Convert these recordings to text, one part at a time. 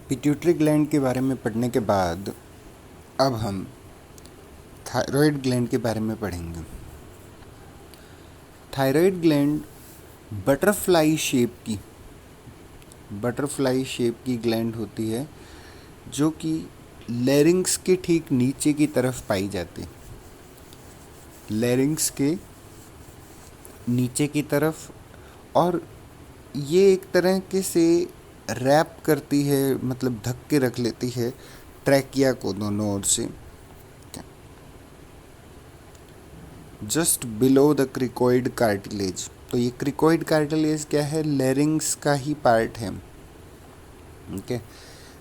Pituitary gland के बारे में पढ़ने के बाद अब हम थायराइड ग्लैंड के बारे में पढ़ेंगे। थायराइड ग्लैंड बटरफ्लाई शेप की ग्लैंड होती है जो कि लैरिंक्स के ठीक नीचे की तरफ पाई जाती है। लैरिंक्स के नीचे की तरफ, और ये एक तरह के से रैप करती है, मतलब ढक के रख लेती है ट्रैकिया को दोनों ओर से। Just below the cricoid cartilage. तो ये क्रिकोइड कार्टिलेज क्या है? लैरिंग्स का ही पार्ट है। ओके,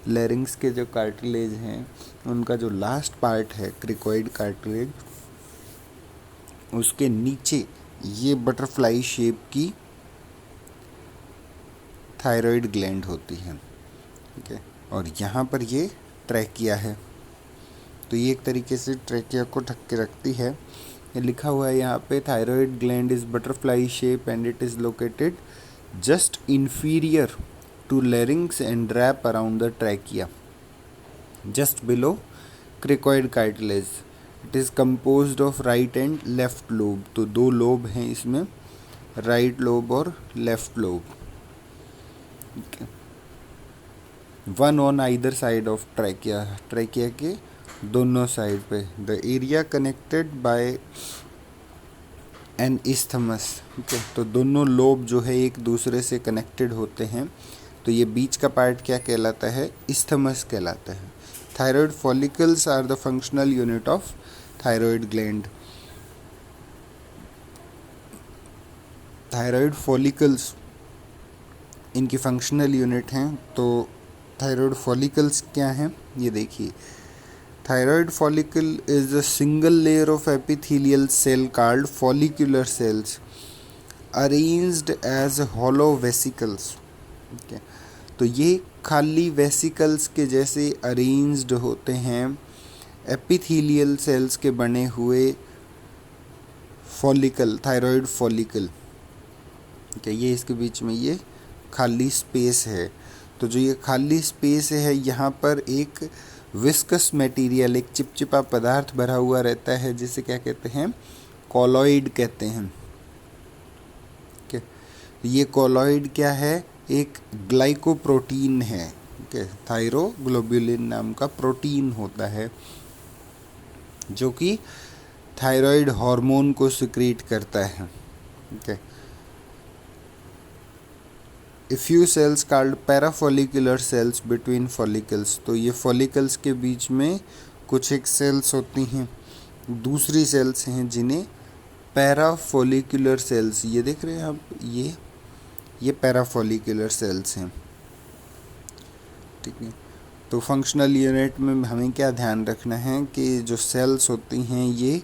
लैरिंग्स के जो कार्टिलेज हैं उनका जो लास्ट पार्ट है क्रिकोइड कार्टिलेज, उसके नीचे ये बटरफ्लाई शेप की थायराइड ग्लैंड होती है। ठीक है, और यहाँ पर ये ट्रैकिया है। तो ये एक तरीके से ट्रैकिया को ढक के रखती है। ये लिखा हुआ है यहाँ पे, thyroid gland is butterfly shape and it is located just inferior to larynx and wrap around the trachea just below cricoid cartilage. It is composed of right and left lobe. तो दो लोब हैं इसमें, right lobe और left lobe, one on either side of trachea. Trachea के दोनों side पे। The area connected by an isthmus. ठीक है, तो दोनों लोब जो है एक दूसरे से कनेक्टेड होते हैं। तो ये बीच का पार्ट क्या कहलाता है? इस्थमस कहलाता है। Thyroid follicles are the functional unit of thyroid gland. Thyroid follicles इनकी फंक्शनल यूनिट हैं। तो थायराइड फॉलिकल्स क्या हैं ये देखिए। Thyroid follicle is a single layer of epithelial cell called follicular cells arranged as hollow vesicles. ठीक है, तो ये खाली वेसिकल्स के जैसे अरेंज्ड होते हैं एपिथेलियल सेल्स के बने हुए फॉलिकल, थायराइड फॉलिकल। ठीक है, ये इसके बीच में ये खाली स्पेस है। तो जो ये खाली स्पेस है यहाँ पर एक विस्कस मटेरियल, एक चिपचिपा पदार्थ भरा हुआ रहता है जिसे क्या कहते हैं? कॉलॉइड कहते हैं। ठीक है, ये कॉलॉइड क्या है? एक ग्लाइकोप्रोटीन है। ठीक है, थायरोग्लोबुलिन नाम का प्रोटीन होता है जो कि थायराइड हार्मोन को सिक्रीट करता है। ठीक है, A few cells called parafollicular cells between follicles। तो ये follicles के बीच में कुछ एक सेल्स होती हैं, दूसरी सेल्स हैं जिन्हें पैराफोलिकुलर सेल्स, ये देख रहे हैं आप, ये पैराफोलिकुलर सेल्स हैं। ठीक है, तो फंक्शनल यूनिट में हमें क्या ध्यान रखना है कि जो सेल्स होती हैं ये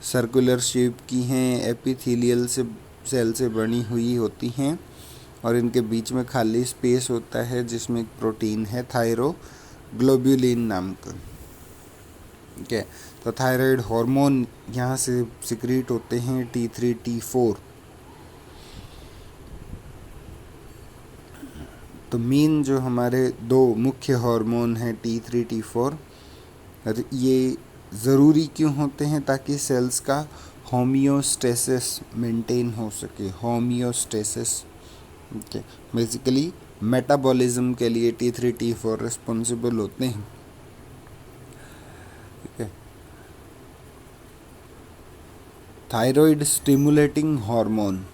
सर्कुलर शेप की हैं, एपिथेलियल से सेल से बनी हुई होती हैं, और इनके बीच में खाली स्पेस होता है जिसमें एक प्रोटीन है थायरोग्लोबुलिन नाम का। ठीक है, तो थायराइड हार्मोन यहाँ से सिक्रीट होते हैं T3 T4। तो मेन जो हमारे दो मुख्य हार्मोन हैं T3 T4, ये ज़रूरी क्यों होते हैं? ताकि सेल्स का होमियोस्टेसिस मेंटेन हो सके। होमियोस्टेसिस बेसिकली मेटाबॉलिज्म के लिए T3 T4 रिस्पॉन्सिबल होते हैं। ठीक है, thyroid stimulating hormone.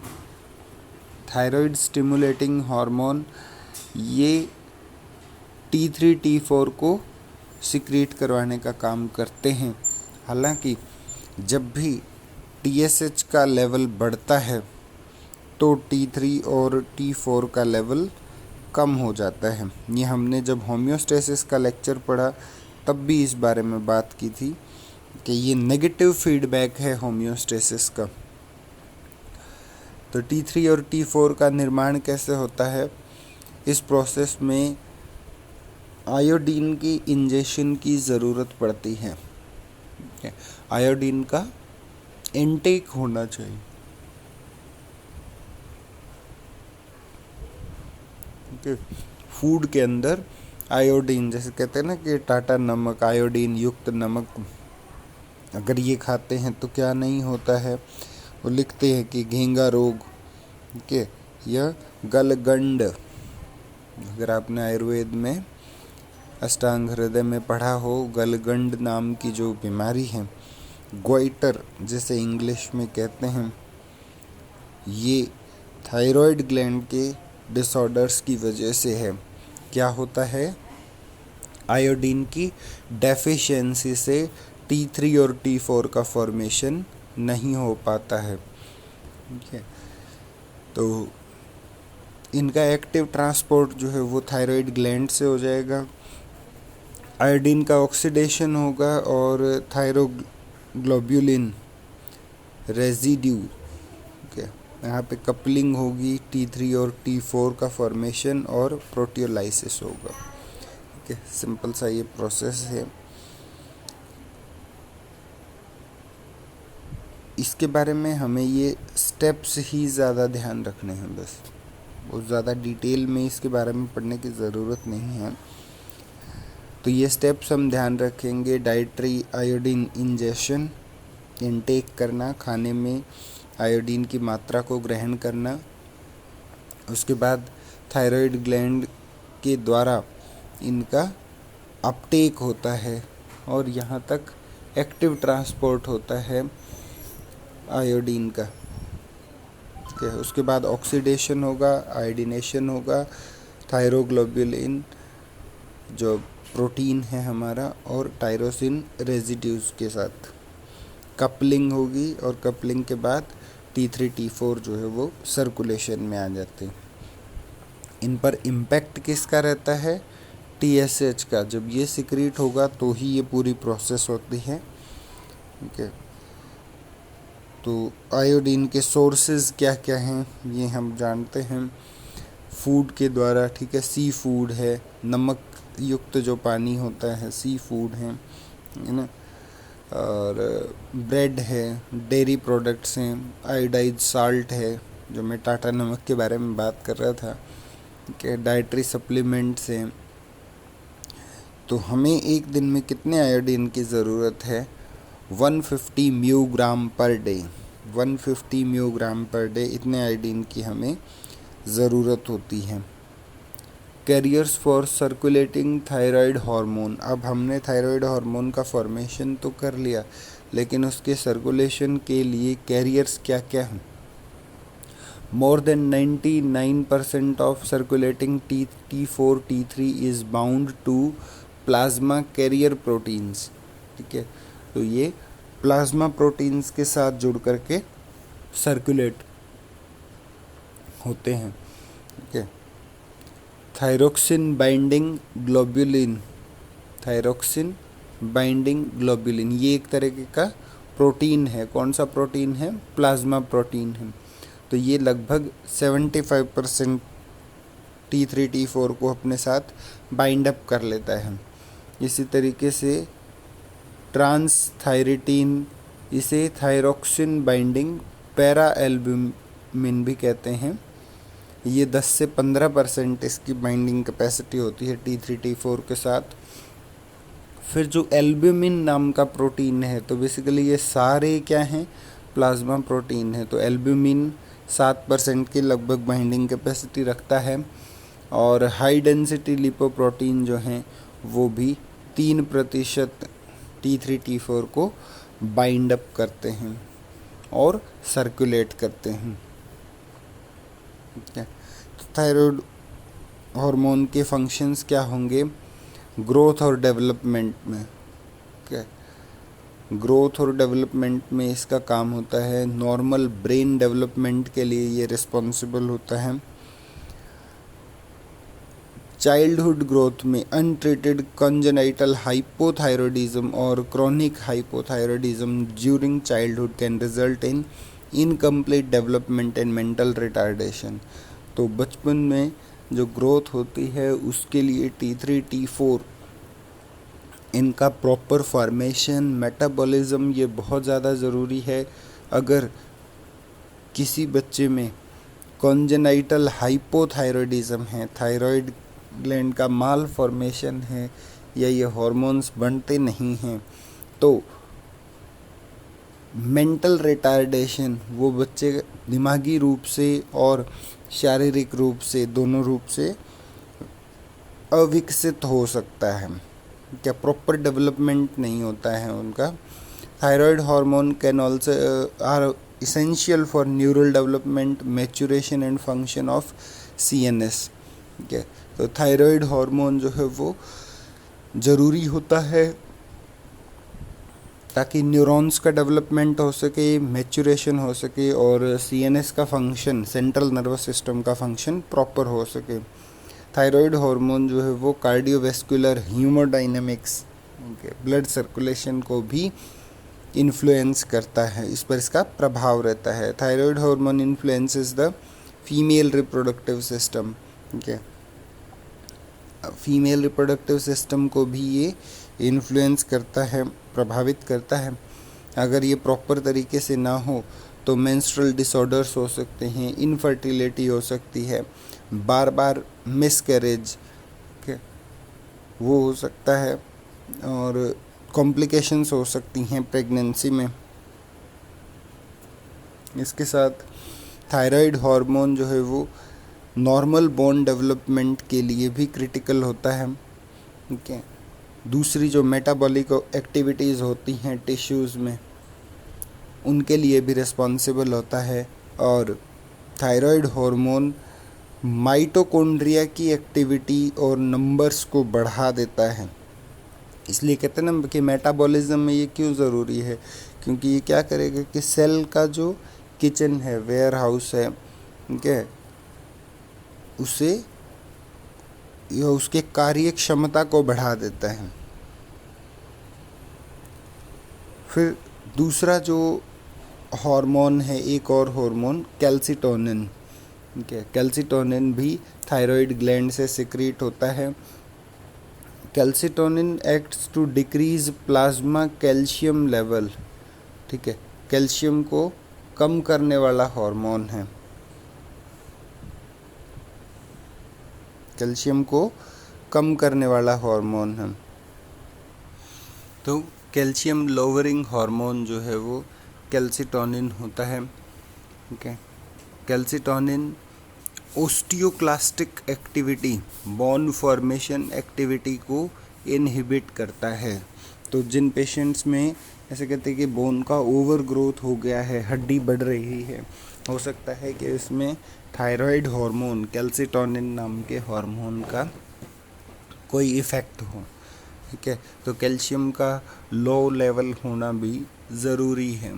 Thyroid stimulating hormone ये T3 T4 को सिक्रीट करवाने का काम करते हैं। हालांकि जब भी TSH का लेवल बढ़ता है तो T3 और T4 का लेवल कम हो जाता है। ये हमने जब होमियोस्टेसिस का लेक्चर पढ़ा तब भी इस बारे में बात की थी कि ये नेगेटिव फीडबैक है होमियोस्टेसिस का। तो T3 और T4 का निर्माण कैसे होता है? इस प्रोसेस में आयोडीन की इंजेक्शन की ज़रूरत पड़ती है। आयोडीन का इनटेक होना चाहिए। फूड के अंदर आयोडीन, जैसे कहते हैं ना कि टाटा नमक, आयोडीन युक्त नमक अगर ये खाते हैं तो क्या नहीं होता है। वो लिखते हैं कि घेंगा रोग, ठीक है, या गलगंड, अगर आपने आयुर्वेद में अष्टांग हृदय में पढ़ा हो, गलगंड नाम की जो बीमारी है, ग्वाइटर जैसे इंग्लिश में कहते हैं, ये थायराइड ग्लैंड के डिसऑर्डर्स की वजह से है। क्या होता है, आयोडीन की डेफिशिएंसी से T3 और T4 का फॉर्मेशन नहीं हो पाता है, ठीक है। तो इनका एक्टिव ट्रांसपोर्ट जो है वो थायराइड ग्लैंड से हो जाएगा, आयोडीन का ऑक्सीडेशन होगा और थायरोग्लोब्युलिन रेजिड्यू, ठीक है, यहाँ पे कपलिंग होगी, T3 और T4 का फॉर्मेशन और प्रोटियोलाइसिस होगा, ठीक है। सिंपल सा ये प्रोसेस है। इसके बारे में हमें ये स्टेप्स ही ज़्यादा ध्यान रखने हैं, बस बहुत ज़्यादा डिटेल में इसके बारे में पढ़ने की ज़रूरत नहीं है। तो ये स्टेप्स हम ध्यान रखेंगे। डाइटरी आयोडीन इंजेक्शन, इनटेक करना, खाने में आयोडीन की मात्रा को ग्रहण करना, उसके बाद थायराइड ग्लैंड के द्वारा इनका अपटेक होता है और यहाँ तक एक्टिव ट्रांसपोर्ट होता है आयोडीन का, ठीक है। उसके बाद ऑक्सीडेशन होगा, आयोडीनेशन होगा, थायरोग्लोब्युलिन जो प्रोटीन है हमारा और टायरोसिन रेजिड्यूज के साथ कपलिंग होगी और कपलिंग के बाद T3 T4 जो है वो सर्कुलेशन में आ जाते हैं। इन पर इम्पैक्ट किसका रहता है, TSH का। जब ये सिक्रीट होगा तो ही ये पूरी प्रोसेस होती है, ठीक है। तो आयोडीन के सोर्सेज क्या क्या हैं ये हम जानते हैं, फूड के द्वारा, ठीक है। सी फूड है, नमक युक्त जो पानी होता है, सी फूड है ना, और ब्रेड है, डेयरी प्रोडक्ट्स हैं, आयोडाइज साल्ट है जो मैं टाटा नमक के बारे में बात कर रहा था, ठीक है। डाइटरी सप्लीमेंट्स हैं। तो हमें एक दिन में कितने आयोडीन की ज़रूरत है, 150 म्यूग्राम पर डे, 150 म्यूग्राम पर डे, इतने आयोडीन की हमें ज़रूरत होती है। Carriers for circulating thyroid hormone, अब हमने थायराइड हार्मोन का फॉर्मेशन तो कर लिया, लेकिन उसके सर्कुलेशन के लिए कैरियर्स क्या क्या हैं। More than 99% of circulating T4 T3 is bound to plasma carrier proteins, ठीक है। तो ये प्लाज्मा प्रोटीन्स के साथ जुड़ करके सर्कुलेट होते हैं, ठीक है। Thyroxine binding globulin, thyroxine binding globulin ये एक तरीके का प्रोटीन है। कौन सा प्रोटीन है, प्लाज्मा प्रोटीन है। तो ये लगभग 75% T3 T4 को अपने साथ बाइंड अप कर लेता है। इसी तरीके से ट्रांसथायरिटीन, इसे थायरोक्सिन बाइंडिंग पैरा एल्ब्यूमिन भी कहते हैं। ये 10 से 15% इसकी बाइंडिंग कैपेसिटी होती है T3 T4 के साथ। फिर जो एल्ब्यूमिन नाम का प्रोटीन है, तो बेसिकली ये सारे क्या हैं, प्लाज्मा प्रोटीन है। तो एल्ब्यूमिन 7% की लगभग बाइंडिंग कैपेसिटी रखता है और हाई डेंसिटी लिपोप्रोटीन जो हैं वो भी 3% T3 T4 को बाइंड अप करते हैं और सर्कुलेट करते हैं, ठीक है। तो थायराइड हार्मोन के फंक्शंस क्या होंगे, ग्रोथ और डेवलपमेंट में, ठीक है। ग्रोथ और डेवलपमेंट में इसका काम होता है, नॉर्मल ब्रेन डेवलपमेंट के लिए ये रिस्पॉन्सिबल होता है। चाइल्डहुड ग्रोथ में अनट्रीटेड कंजेनाइटल हाइपोथायरॉयडिज्म और chronic hypothyroidism during childhood can result in incomplete development and mental retardation. तो बचपन में जो ग्रोथ होती है उसके लिए T3 T4 इनका प्रॉपर फॉर्मेशन, मेटाबॉलिज्म ये बहुत ज़्यादा ज़रूरी है। अगर किसी बच्चे में कॉन्जेनाइटल हाइपोथायरॉयडिज्म है, थायराइड ग्लैंड का माल फॉर्मेशन है या ये हार्मोन्स बनते नहीं हैं, तो मेंटल रिटार्डेशन, वो बच्चे दिमागी रूप से और शारीरिक रूप से, दोनों रूप से अविकसित हो सकता है। क्या प्रॉपर डेवलपमेंट नहीं होता है उनका। Thyroid hormone can also are essential for neural development, maturation and function of CNS। ठीक है, तो थायराइड हार्मोन जो है वो ज़रूरी होता है ताकि न्यूरॉन्स का डेवलपमेंट हो सके, मैच्योरेशन हो सके और CNS का फंक्शन, सेंट्रल नर्वस सिस्टम का फंक्शन प्रॉपर हो सके। थायराइड हार्मोन जो है वो कार्डियोवैस्कुलर, हीमोडायनेमिक्स, ब्लड सर्कुलेशन को भी इन्फ्लुएंस करता है, इस पर इसका प्रभाव रहता है। Thyroid hormone influences the female reproductive system. ठीक है, फीमेल रिप्रोडक्टिव सिस्टम को भी ये इन्फ्लुएंस करता है, प्रभावित करता है। अगर ये प्रॉपर तरीके से ना हो तो मेंस्ट्रुअल डिसऑर्डर्स हो सकते हैं, इनफर्टिलिटी हो सकती है, बार बार मिसकैरेज वो हो सकता है और कॉम्प्लिकेशंस हो सकती हैं प्रेगनेंसी में। इसके साथ थायराइड हार्मोन जो है वो नॉर्मल बोन डेवलपमेंट के लिए भी क्रिटिकल होता है। ठीक है, दूसरी जो मेटाबॉलिक एक्टिविटीज़ होती हैं टिश्यूज़ में, उनके लिए भी रिस्पॉन्सिबल होता है। और थायराइड हार्मोन माइटोकॉन्ड्रिया की एक्टिविटी और नंबर्स को बढ़ा देता है। इसलिए कहते हैं ना कि मेटाबॉलिज्म में ये क्यों ज़रूरी है, क्योंकि ये क्या करेगा कि सेल का जो किचन है, वेयर हाउस है, ठीक है, उसे या उसके कार्य क्षमता को बढ़ा देता है। फिर दूसरा जो हार्मोन है, एक और हार्मोन कैल्सिटोनिन। ठीक है, कैल्सिटोनिन भी थायराइड ग्लैंड से सिक्रीट होता है। Calcitonin acts to decrease plasma calcium level. ठीक है, कैल्शियम को कम करने वाला हार्मोन है, कैल्शियम को कम करने वाला हार्मोन है। तो कैल्शियम लोअरिंग हार्मोन जो है वो कैल्सिटोनिन होता है। ठीक है, calcitonin osteoclastic activity, bone formation activity को इनहिबिट करता है। तो जिन पेशेंट्स में ऐसे कहते हैं कि बोन का ओवर ग्रोथ हो गया है, हड्डी बढ़ रही है, हो सकता है कि इसमें थायराइड हार्मोन, कैल्सिटोनिन नाम के हार्मोन का कोई इफ़ेक्ट हो। ठीक है, तो कैल्शियम का लो लेवल होना भी ज़रूरी है।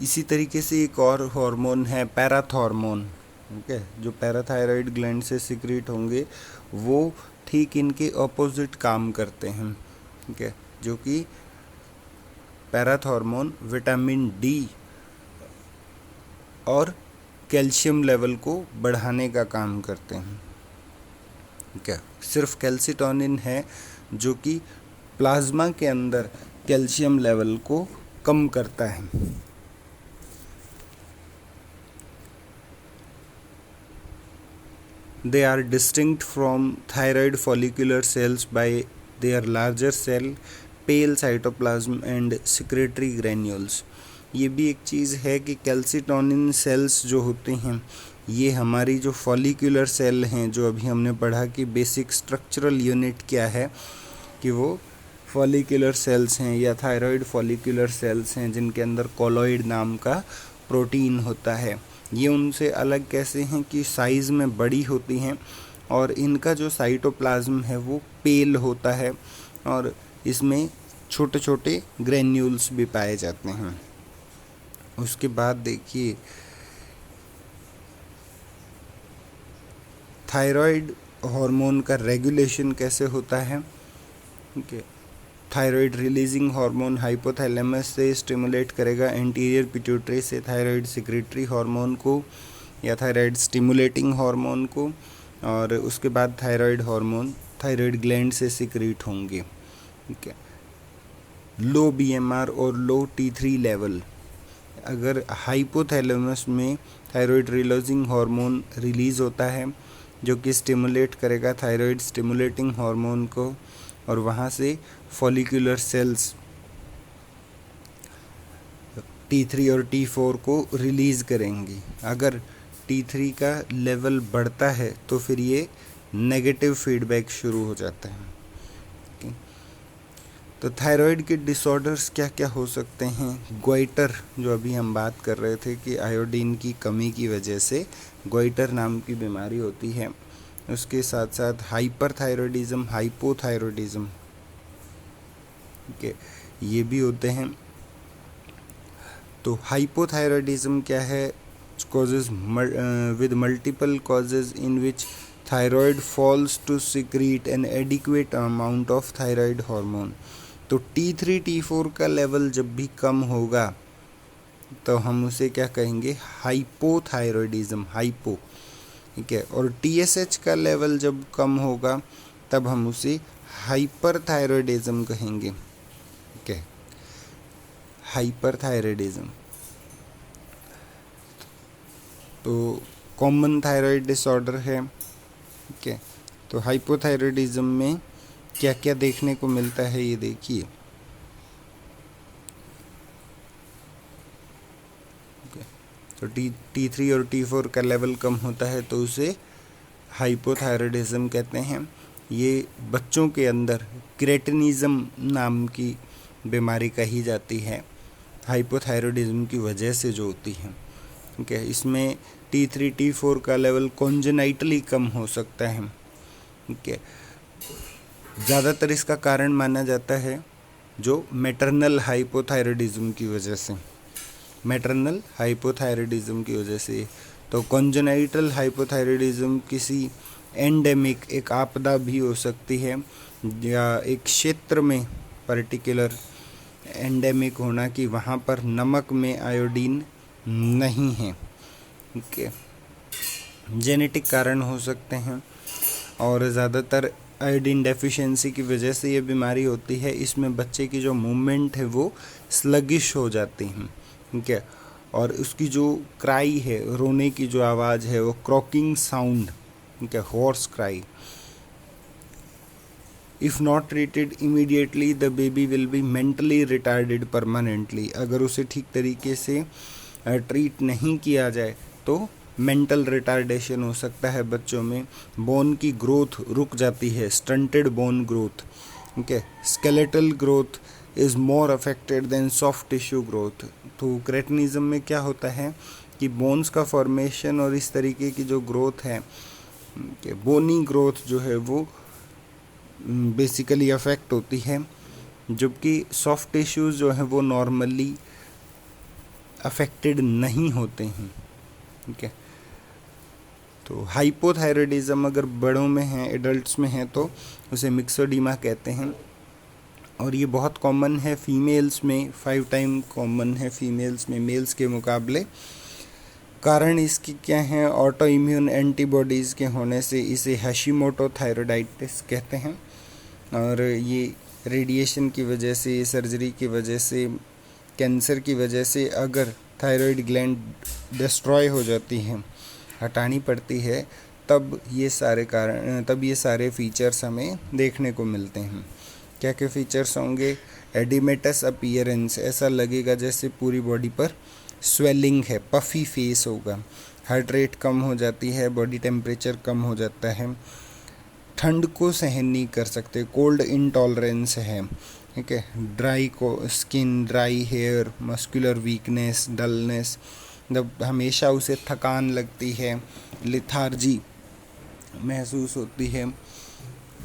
इसी तरीके से एक और हार्मोन है पैराथॉर्मोन। ठीक है, जो पैराथायराइड ग्लैंड से सिक्रीट होंगे वो ठीक इनके ऑपोजिट काम करते हैं। ठीक है, जो कि पैराथॉर्मोन विटामिन डी और कैल्शियम लेवल को बढ़ाने का काम करते हैं। ठीक है, सिर्फ कैल्सिटोनिन है जो कि प्लाज्मा के अंदर कैल्शियम लेवल को कम करता है। They are distinct from thyroid follicular cells by their larger cell, pale cytoplasm and secretory granules। ये भी एक चीज़ है कि कैल्सिटोनिन सेल्स जो होते हैं ये हमारी जो फॉलिकुलर सेल हैं, जो अभी हमने पढ़ा कि बेसिक स्ट्रक्चरल यूनिट क्या है, कि वो फॉलिकुलर सेल्स हैं या थायराइड फॉलिकुलर सेल्स हैं जिनके अंदर कॉलॉइड नाम का प्रोटीन होता है। ये उनसे अलग कैसे हैं कि साइज़ में बड़ी होती हैं और इनका जो साइटोप्लाज्म है वो पेल होता है और इसमें छोटे छोटे ग्रेन्यूल्स भी पाए जाते हैं। उसके बाद देखिए थायराइड हार्मोन का रेगुलेशन कैसे होता है। ठीक है, थायराइड रिलीजिंग हार्मोन हाइपोथैलेमस से स्टिमुलेट करेगा एंटीरियर पिट्यूटरी से थायराइड सिक्रेटरी हार्मोन को या थायराइड स्टिमुलेटिंग हार्मोन को, और उसके बाद थायराइड हार्मोन थायराइड ग्लैंड से सिक्रीट होंगे। ठीक है, लो BMR और लो T3 लेवल अगर हाइपोथैलेमस में थायराइड रिलीजिंग हार्मोन रिलीज़ होता है जो कि स्टिमुलेट करेगा थायराइड स्टिमुलेटिंग हार्मोन को, और वहाँ से फॉलिकुलर सेल्स T3 और T4 को रिलीज़ करेंगी। अगर T3 का लेवल बढ़ता है तो फिर ये नेगेटिव फीडबैक शुरू हो जाता है। तो थायराइड के डिसऑर्डर्स क्या क्या हो सकते हैं? गोइटर, जो अभी हम बात कर रहे थे कि आयोडीन की कमी की वजह से गोइटर नाम की बीमारी होती है। उसके साथ साथ हाइपरथायरॉयडिज्म, हाइपोथायरॉयडिज्म के ये भी होते हैं। तो हाइपोथायरॉयडिज्म क्या है? causes with multiple causes in which thyroid falls to secrete an adequate amount of thyroid hormone। तो T3 T4 का लेवल जब भी कम होगा तो हम उसे क्या कहेंगे? हाइपोथायरॉयडिज्म, हाइपो, ठीक है। और TSH का लेवल जब कम होगा तब हम उसे हाइपरथायरॉयडिज्म कहेंगे, ठीक है, हाइपरथायरॉयडिज्म। तो कॉमन थायराइड डिसऑर्डर है, ठीक है। तो हाइपोथायरॉयडिज्म में क्या क्या देखने को मिलता है ये देखिए। तो T3 और T4 का लेवल कम होता है तो उसे हाइपोथायरॉयडिज्म कहते हैं। ये बच्चों के अंदर क्रेटिनिज्म नाम की बीमारी कही जाती है, हाइपोथायरॉयडिज्म की वजह से जो होती है, ठीक है। इसमें T3 T4 का लेवल कॉन्जेनाइटली कम हो सकता है, ठीक है। ज़्यादातर इसका कारण माना जाता है जो मैटरनल हाइपोथायरॉयडिज्म की वजह से, मैटरनल हाइपोथायरॉयडिज्म की वजह से। तो कॉन्जेनाइटल हाइपोथायरॉयडिज्म किसी एंडेमिक, एक आपदा भी हो सकती है, या एक क्षेत्र में पर्टिकुलर एंडेमिक होना कि वहाँ पर नमक में आयोडीन नहीं है, ठीक है। जेनेटिक कारण हो सकते हैं और ज़्यादातर आयोडीन डेफिशिएंसी की वजह से ये बीमारी होती है। इसमें बच्चे की जो मूवमेंट है वो स्लगिश हो जाती हैं, ठीक है। और उसकी जो क्राई है, रोने की जो आवाज़ है वो क्रॉकिंग साउंड, ठीक है, horse cry. If not treated immediately the baby will be mentally retarded permanently. अगर उसे ठीक तरीके से ट्रीट नहीं किया जाए तो मेंटल रिटार्डेशन हो सकता है बच्चों में। बोन की ग्रोथ रुक जाती है, स्टंटेड बोन ग्रोथ, ठीक है। Skeletal growth is more affected than soft tissue growth. तो क्रेटिनिज्म में क्या होता है कि बोन्स का फॉर्मेशन और इस तरीके की जो ग्रोथ है, बोनी ग्रोथ जो है वो बेसिकली अफेक्ट होती है, जबकि सॉफ्ट टिश्यूज़ जो हैं वो नॉर्मली अफेक्टेड नहीं होते हैं, ठीक है। तो हाइपोथायरॉयडिज्म अगर बड़ों में है, एडल्ट्स में है, तो उसे मिक्सोडीमा कहते हैं और ये बहुत कॉमन है फीमेल्स में, 5 टाइम कॉमन है फीमेल्स में मेल्स के मुकाबले। कारण इसकी क्या है? ऑटो इम्यून एंटीबॉडीज़ के होने से इसे हशीमोटो थायराइडाइटिस कहते हैं। और ये रेडिएशन की वजह से, सर्जरी की वजह से, कैंसर की वजह से अगर थायराइड ग्लैंड डिस्ट्रॉय हो जाती है, हटानी पड़ती है, तब ये सारे फीचर्स हमें देखने को मिलते हैं। क्या क्या फीचर्स होंगे? एडिमेटस अपीयरेंस, ऐसा लगेगा जैसे पूरी बॉडी पर स्वेलिंग है, पफी फेस होगा। हार्ट रेट कम हो जाती है, बॉडी टेम्परेचर कम हो जाता है, ठंड को सहन नहीं कर सकते, कोल्ड इंटॉलरेंस है, ठीक है। ड्राई को skin, dry hair, muscular weakness, dullness, जब हमेशा उसे थकान लगती है, लिथार्जी महसूस होती है,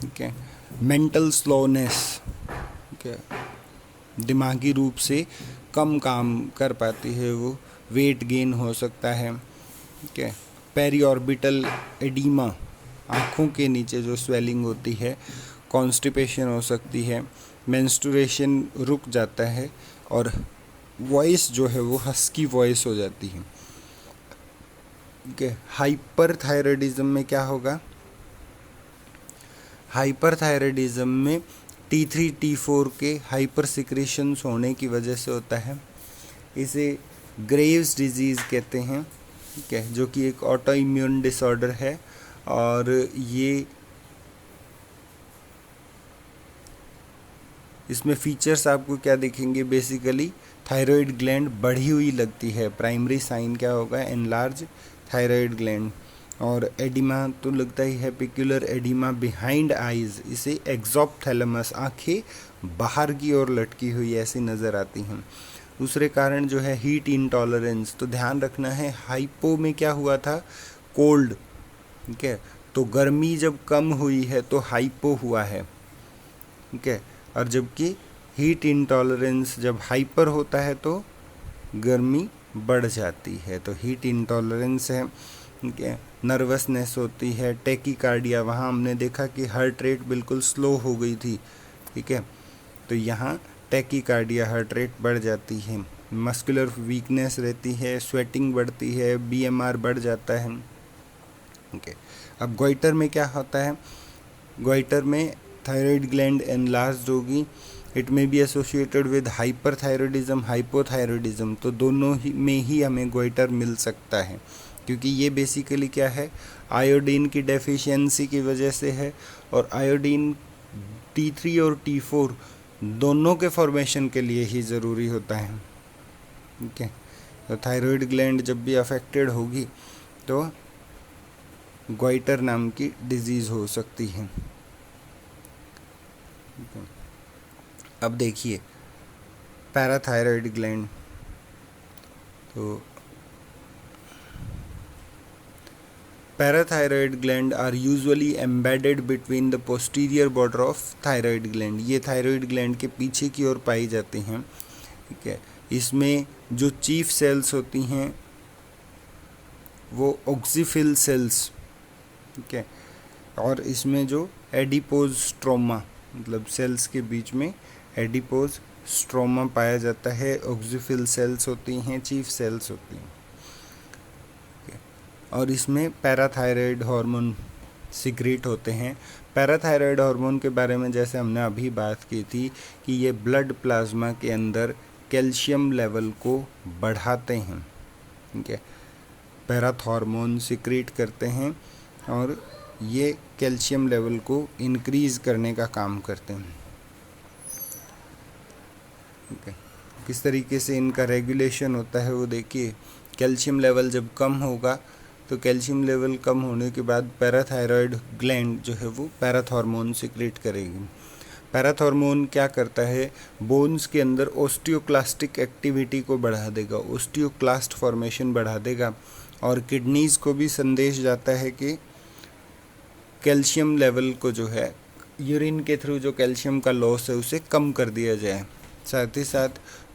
ठीक है। मेंटल स्लोनेस, ठीक है, दिमागी रूप से कम काम कर पाती है वो, वेट गेन हो सकता है, ठीक है। पेरीऑर्बिटल एडिमा, आँखों के नीचे जो स्वेलिंग होती है, कॉन्स्टिपेशन हो सकती है, मेंस्ट्रुएशन रुक जाता है और वॉइस जो है वो हस्की वॉइस हो जाती है, ठीक है। हाइपरथायरॉयडिज्म में क्या होगा? हाइपरथायरॉयडिज्म में T3 T4 के हाइपर सिक्रेशंस होने की वजह से होता है। इसे ग्रेव्स डिजीज़ कहते हैं, ठीक है, जो कि एक ऑटो इम्यून डिसऑर्डर है। और ये इसमें फीचर्स आपको क्या दिखेंगे, बेसिकली थायराइड ग्लैंड बढ़ी हुई लगती है। प्राइमरी साइन क्या होगा, एनलार्ज थायराइड ग्लैंड। और एडिमा तो लगता ही है, पिक्युलर एडिमा बिहाइंड आईज, इसे एक्सोप्थैलेमस, आंखें बाहर की ओर लटकी हुई ऐसी नज़र आती हैं। दूसरे कारण जो है हीट इंटॉलरेंस, तो ध्यान रखना है हाइपो में क्या हुआ था, कोल्ड, ठीक है, तो गर्मी जब कम हुई है तो हाइपो हुआ है, ठीक है। और जबकि हीट इंटॉलरेंस जब हाइपर होता है तो गर्मी बढ़ जाती है, तो हीट इंटॉलरेंस है, ठीक है। नर्वसनेस होती है, टेकीकार्डिया, वहाँ हमने देखा कि हार्ट रेट बिल्कुल स्लो हो गई थी, ठीक है, तो यहाँ टेकीकार्डिया, हार्ट रेट बढ़ जाती है। मस्कुलर वीकनेस रहती है, स्वेटिंग बढ़ती है, बीएमआर बढ़ जाता है, ठीक है। अब गोइटर में क्या होता है, गोइटर में थायराइड ग्लैंड एनलार्ज्ड होगी, इट में be associated with hyperthyroidism, hypothyroidism, तो दोनों ही में ही हमें गोइटर मिल सकता है, क्योंकि ये बेसिकली क्या है, आयोडीन की डेफिशिएंसी की वजह से है। और आयोडीन T3 और T4 दोनों के फॉर्मेशन के लिए ही ज़रूरी होता है, ठीक है। तो थायराइड ग्लैंड जब भी अफेक्टेड होगी तो गोइटर नाम की डिजीज़ हो सकती है। अब देखिए पैराथायराइड ग्लैंड, तो parathyroid gland are usually embedded between the posterior border of thyroid gland, ये थायराइड ग्लैंड के पीछे की ओर पाई जाती हैं, ठीक है। इसमें जो चीफ सेल्स होती हैं वो ऑक्सीफिल सेल्स, ठीक है। और इसमें जो एडिपोज स्ट्रोमा, मतलब सेल्स के बीच में एडिपोज स्ट्रोमा पाया जाता है, ऑक्सीफिल सेल्स होती हैं, चीफ सेल्स होती हैं, और इसमें पैराथायराइड हार्मोन सिक्रीट होते हैं। पैराथायराइड हार्मोन के बारे में जैसे हमने अभी बात की थी कि ये ब्लड प्लाज्मा के अंदर कैल्शियम लेवल को बढ़ाते हैं, ठीक है, पैराथ हार्मोन सिक्रीट करते हैं और ये कैल्शियम लेवल को इंक्रीज़ करने का काम करते हैं, ठीक है। किस तरीके से इनका रेगुलेशन होता है वो देखिए, कैल्शियम लेवल जब कम होगा तो कैल्शियम लेवल कम होने के बाद पैराथायराइड ग्लैंड जो है वो पैराथ हार्मोन सिक्रीट करेगी। पैराथ हार्मोन क्या करता है, बोन्स के अंदर ओस्टियोक्लास्टिक एक्टिविटी को बढ़ा देगा, ओस्टियोक्लास्ट फॉर्मेशन बढ़ा देगा, और किडनीज़ को भी संदेश जाता है कि कैल्शियम लेवल को जो है यूरिन के थ्रू जो कैल्शियम का लॉस है उसे कम कर दिया जाए। साथ ही साथ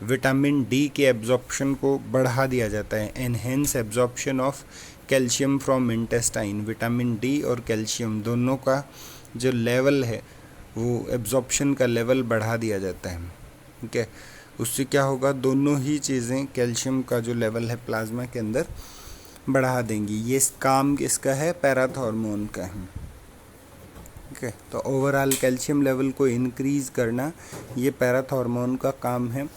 विटामिन डी के एब्जॉर्प्शन को बढ़ा दिया जाता है, enhance absorption of calcium from intestine. Vitamin D और कैल्शियम दोनों का जो लेवल है वो एब्जॉर्प्शन का लेवल बढ़ा दिया जाता है, ठीक है। उससे क्या होगा, दोनों ही चीज़ें कैल्शियम का जो लेवल है प्लाज्मा के अंदर बढ़ा देंगी। ये काम किसका है, पैराथ हार्मोन का है, ठीक है। तो ओवरऑल कैल्शियम लेवल को इंक्रीज़ करना ये पैराथ हार्मोन का काम है।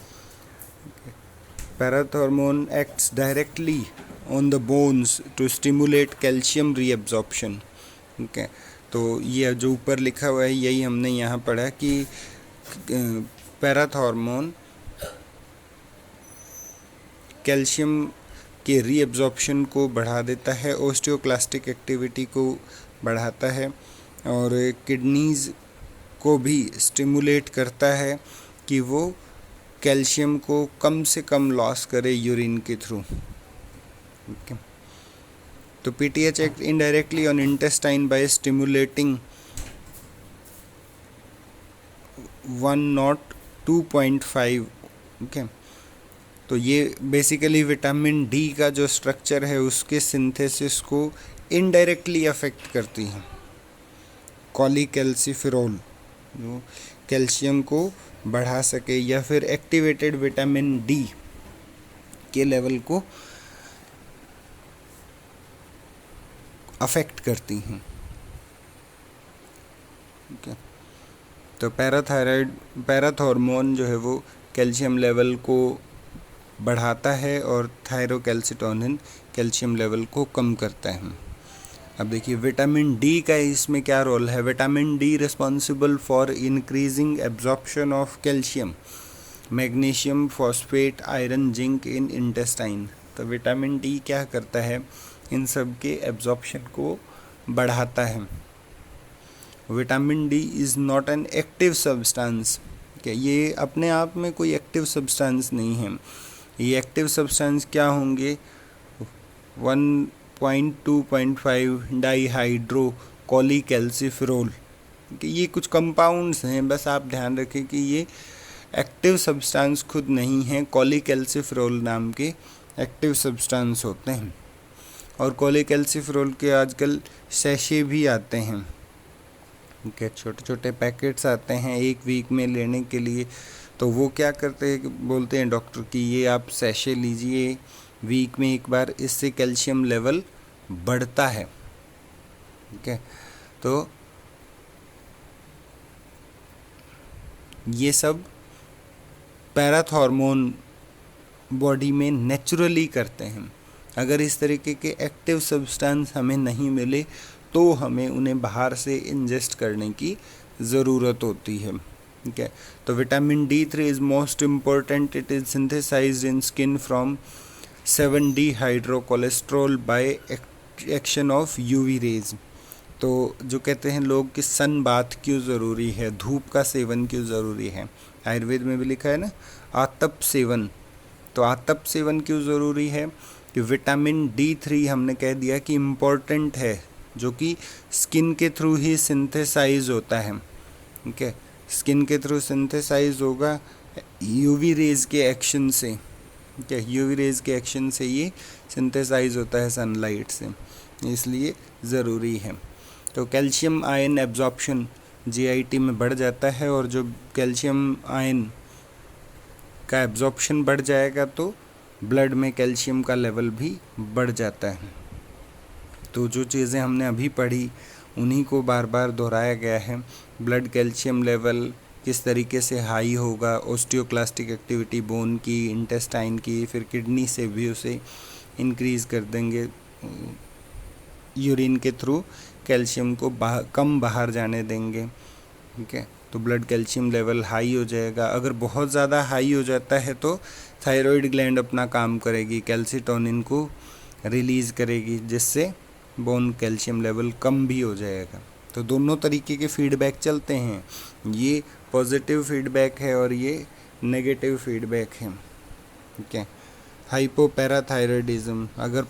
Parathormone acts directly on the bones to stimulate calcium reabsorption, ठीक है। तो ये जो ऊपर लिखा हुआ है यही हमने यहाँ पढ़ा कि पैराथ हार्मोन कैल्शियम के रीअब्जॉर्प्शन को बढ़ा देता है, ओस्टियोक्लास्टिक एक्टिविटी को बढ़ाता है, और किडनीज़ को भी स्टिमुलेट करता है कि वो कैल्शियम को कम से कम लॉस करे यूरिन के थ्रू, okay. तो PTH act indirectly on intestine bye stimulating 102.5, okay. तो ये बेसिकली विटामिन डी का जो स्ट्रक्चर है उसके सिंथेसिस को इनडायरेक्टली अफेक्ट करती है। कॉलीकैल्सिफेरॉल जो कैल्शियम को बढ़ा सके, या फिर एक्टिवेटेड विटामिन डी के लेवल को अफेक्ट करती हैं, ठीक है। तो पैराथ हार्मोन जो है वो कैल्शियम लेवल को बढ़ाता है और थायरोकैल्सिटोनिन कैल्शियम लेवल को कम करता है। अब देखिए विटामिन डी का इसमें क्या रोल है। Vitamin D responsible for increasing absorption of calcium, magnesium, phosphate, iron, zinc in intestine. तो विटामिन डी क्या करता है, इन सब के एब्जॉर्प्शन को बढ़ाता है। Vitamin D is not an active substance, क्या ये अपने आप में कोई एक्टिव सब्सटेंस नहीं है। ये एक्टिव सब्सटेंस क्या होंगे, 1.2.5 डाईहाइड्रो कोलीकैल्सिफेरॉल, ये कुछ कंपाउंड्स हैं, बस आप ध्यान रखें कि ये एक्टिव सब्सटेंस खुद नहीं है। कोलीकैल्सिफेरॉल नाम के एक्टिव सब्सटेंस होते हैं और कोलीकैल्सिफेरॉल के आजकल सैशे भी आते हैं, ठीक है, छोटे छोटे पैकेट्स आते हैं एक वीक में लेने के लिए। तो वो क्या करते हैं, बोलते हैं डॉक्टर कि ये आप सैशे लीजिए वीक में एक बार, इससे कैल्शियम लेवल बढ़ता है, ठीक है। तो ये सब पैराथॉर्मोन बॉडी में नेचुरली करते हैं। अगर इस तरीके के एक्टिव सब्सटेंस हमें नहीं मिले तो हमें उन्हें बाहर से इंजेस्ट करने की ज़रूरत होती है, ठीक है। तो vitamin D3 is most important, it is synthesised in skin from 7-D-हाइड्रोकोलेस्ट्रॉल by action of UV rays. तो जो कहते हैं लोग कि सन बाथ क्यों ज़रूरी है, धूप का सेवन क्यों ज़रूरी है, आयुर्वेद में भी लिखा है ना आतप सेवन। तो आतप सेवन क्यों ज़रूरी है कि विटामिन D3 हमने कह दिया कि इम्पोर्टेंट है, जो कि स्किन के थ्रू ही सिंथेसाइज होता है, ठीक है। स्किन के थ्रू सिंथेसाइज होगा यूवी रेज के एक्शन से, ठीक है, यूवी रेज के एक्शन से ये सिंथेसाइज होता है सनलाइट से, इसलिए ज़रूरी है। तो कैल्शियम आयन एब्जॉर्प्शन जीआईटी में बढ़ जाता है और जो कैल्शियम आयन का एब्जॉर्प्शन बढ़ जाएगा तो ब्लड में कैल्शियम का लेवल भी बढ़ जाता है। तो जो चीज़ें हमने अभी पढ़ी उन्हीं को बार बार दोहराया गया है। ब्लड कैल्शियम लेवल किस तरीके से हाई होगा, ओस्टियोक्लास्टिक एक्टिविटी बोन की, इंटेस्टाइन की, फिर किडनी से भी उसे इंक्रीज़ कर देंगे, यूरिन के थ्रू कैल्शियम को कम बाहर जाने देंगे, ठीक है। तो ब्लड कैल्शियम लेवल हाई हो जाएगा। अगर बहुत ज़्यादा हाई हो जाता है तो थायराइड ग्लैंड अपना काम करेगी, कैल्सिटोनिन को रिलीज़ करेगी, जिससे बोन कैल्शियम लेवल कम भी हो जाएगा। तो दोनों तरीके के फीडबैक चलते हैं, ये पॉजिटिव फीडबैक है और ये नेगेटिव फीडबैक है, ठीक है। हाइपोपैराथायरॉयडिज्म, अगर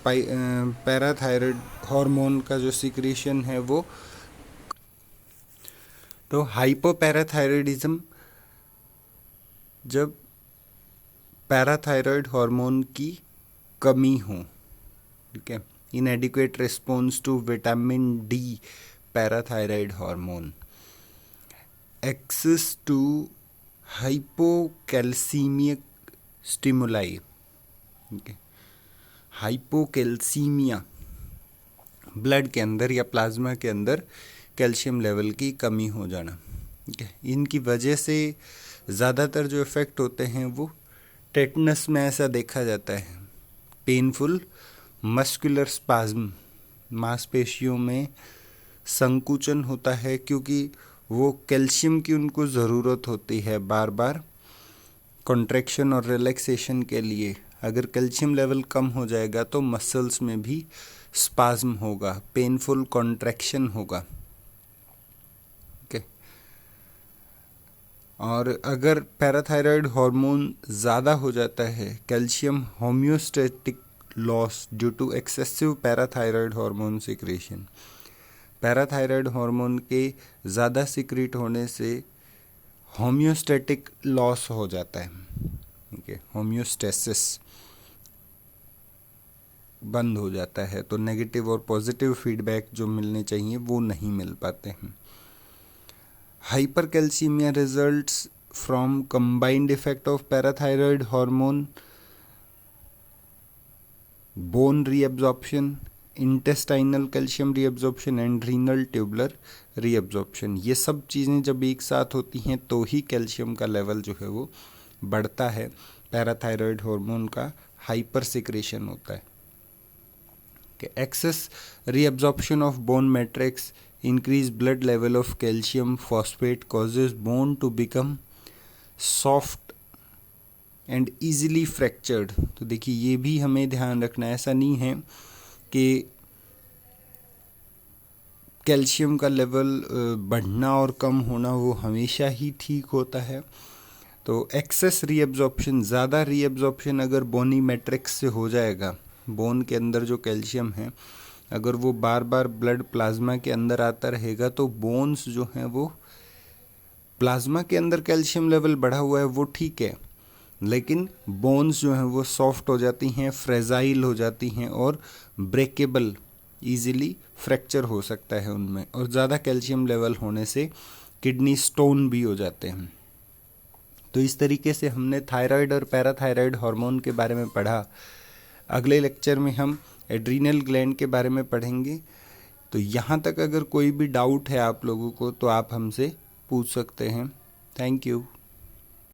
पैराथायरॉयड हार्मोन का जो सिक्रीशन है वो, तो हाइपोपैराथायरॉयडिज्म जब पैराथायरॉयड हार्मोन की कमी हो, ठीक है, inadequate response to vitamin D parathyroid hormone, access to hypocalcemic stimuli, okay. Hypocalcaemia, blood के अंदर या प्लाज्मा के अंदर कैल्शियम लेवल की कमी हो जाना, ठीक है। इनकी वजह से ज़्यादातर जो इफ़ेक्ट होते हैं वो टेटनस में ऐसा देखा जाता है, पेनफुल मस्कुलर स्पाज्म, मांसपेशियों में संकुचन होता है, क्योंकि वो कैल्शियम की उनको ज़रूरत होती है बार बार कॉन्ट्रैक्शन और रिलैक्सेशन के लिए। अगर कैल्शियम लेवल कम हो जाएगा तो मसल्स में भी स्पाज्म होगा, पेनफुल कॉन्ट्रैक्शन होगा, और अगर पैराथायरॉयड हार्मोन ज़्यादा हो जाता है, calcium homeostatic loss due to excessive parathyroid hormone secretion, parathyroid hormone के ज़्यादा सिक्रीट होने से होम्योस्टैटिक लॉस हो जाता है, ठीक है, होम्योस्टेसिस बंद हो जाता है। तो नेगेटिव और पॉजिटिव फीडबैक जो मिलने चाहिए वो नहीं मिल पाते हैं। Hypercalcaemia results from combined effect of parathyroid hormone, bone reabsorption, intestinal calcium reabsorption and renal tubular reabsorption, ये सब चीज़ें जब एक साथ होती हैं तो ही कैल्शियम का लेवल जो है वो बढ़ता है। पैराथायरॉयड हार्मोन का हाइपर सिक्रेशन होता है। Excess reabsorption of bone matrix increase blood level of calcium phosphate causes bone to become soft and easily fractured. तो देखिए ये भी हमें ध्यान रखना है, ऐसा नहीं है कि कैल्शियम का लेवल बढ़ना और कम होना वो हमेशा ही ठीक होता है। तो एक्सेस रीअब्जॉर्प्शन, ज़्यादा रीअब्जॉर्प्शन अगर बोनी मैट्रिक्स से हो जाएगा, बोन के अंदर जो कैल्शियम है अगर वो बार बार ब्लड प्लाज्मा के अंदर आता रहेगा तो बोन्स जो हैं वो, प्लाज्मा के अंदर कैल्शियम लेवल बढ़ा हुआ है वो ठीक है, लेकिन बोन्स जो हैं वो सॉफ्ट हो जाती हैं, फ्रेजाइल हो जाती हैं और ब्रेकेबल, ईजिली फ्रैक्चर हो सकता है उनमें। और ज़्यादा कैल्शियम लेवल होने से किडनी स्टोन भी हो जाते हैं। तो इस तरीके से हमने थायराइड और पैराथायराइड हार्मोन के बारे में पढ़ा। अगले लेक्चर में हम एड्रीनल ग्लैंड के बारे में पढ़ेंगे। तो यहाँ तक अगर कोई भी डाउट है आप लोगों को तो आप हमसे पूछ सकते हैं। Thank you.